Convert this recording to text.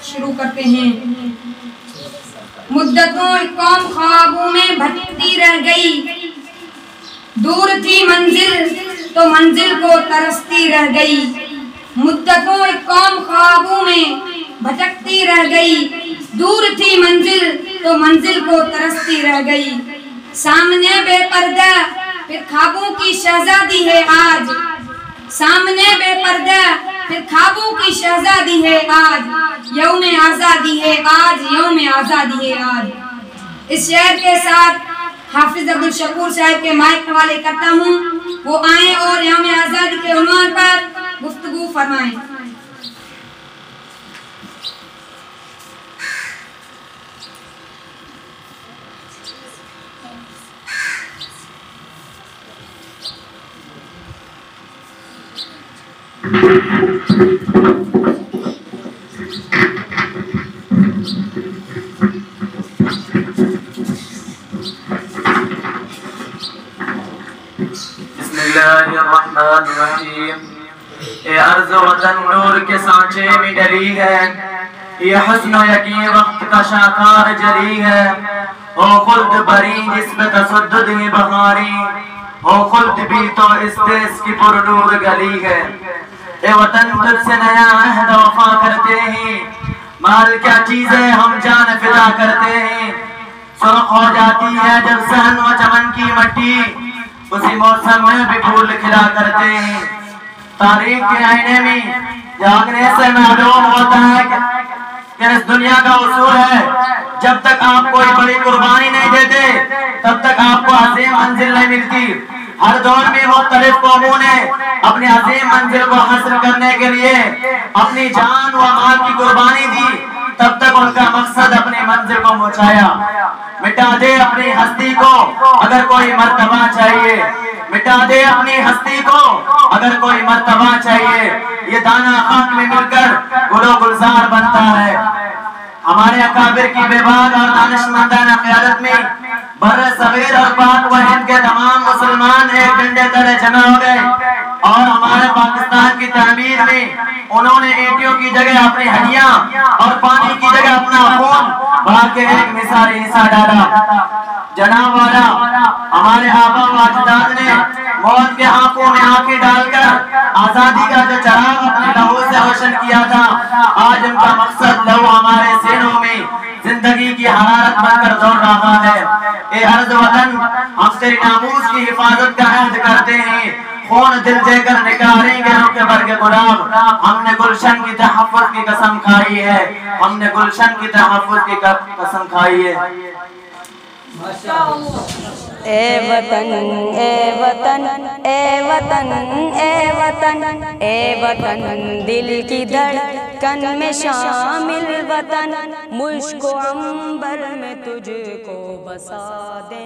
शुरू करते हैं। मुद्दतों कौम ख्वाबों में भटकती रह गई, दूर थी मंजिल तो मंजिल को तरसती रह गई। मुद्दतों कौम ख्वाबों में भटकती रह गई, दूर थी मंजिल तो मंजिल को तरसती रह गई। सामने बेपर्दा फिर ख्वाबों की शहजादी है आज, सामने बेपर्दा फिर ख्वाबों की शहजादी है आज। यौम आज़ादी है आज, यौम आज़ादी है आज। इस शेर के साथ हाफिज अब्दुल शकूर साहब के माइक हवाले करता हूँ, वो आए और यौम आज़ादी के उन्वान पर गुफ्तगू फरमाएं। ये अर्ज़ वतन नूर के सांचे में डली है, ये हुस्न यकीन वक्त का शाखार जली है। ओ खुल्द बरी जिसमें तसद्दुद ही बहारी, ओ खुल्द भी तो इस देश की पुरनूर गली है। ए वतन तुझसे नया अहद वफा करते हैं, माल क्या चीज है हम जान फिदा करते हैं। सुर्ख हो जाती है जब सहन व चमन की मट्टी, उसी मौसम में भी फूल खिला करते हैं। तारीख के आईने में जागने से मालूम होता है कि इस दुनिया का उसूल है, जब तक आप कोई बड़ी कुर्बानी नहीं देते तब तक आपको अजीम मंजिल नहीं मिलती। हर दौर में मुख्तलिफ कौमों ने अपनी अजीम मंजिल को हासिल करने के लिए अपनी जान व माल की कुर्बानी दी, तब तक उनका मकसद अपनी मंजिल को पहुंचाया। मिटा दे अपनी हस्ती को अगर कोई मर्तबा चाहिए, मिटा दे अपनी हस्ती को अगर कोई मर्तबा चाहिए। ये दाना खाक में मिलकर गुलो गुलजार बनता है। हमारे अकाबिर की बेबाक और दानिशमंदाना क़यादत में बर्र सगीर और पाक व हिंद के तमाम मुसलमान एक डंडे तले जमा हो गए और हमारे पाकिस्तान की तामीर में उन्होंने ईंटों की जगह अपनी हड्डियां और पानी की जगह अपना खून बहा के एक मिसाली हिस्सा डाला। जनाब वाला हमारे आबा व अजदाद ने मौत के आंखों में आंखें डालकर आजादी का जो चराग अपने लहू से रोशन किया था, आज उनका मकसद लहू हमारे सीनों में जिंदगी की हरारत बनकर दौड़ रहा है। ए अर्ज़ वतन, हम तेरी नामूस की हिफाजत का अहद करते हैं, खून दिल देकर निकालेंगे रुके बरगे गुलाब। हमने गुलशन की तहफ़्फ़ुज़ की कसम खाई है, हमने गुलशन की तहफ़्फ़ुज़ की कसम खाई है। ए वतन ए वतन ए वतन ए वतन ए वतन, दिल की धड़कन में शामिल वतन, मुझको अंबर में तुझको बसा दे।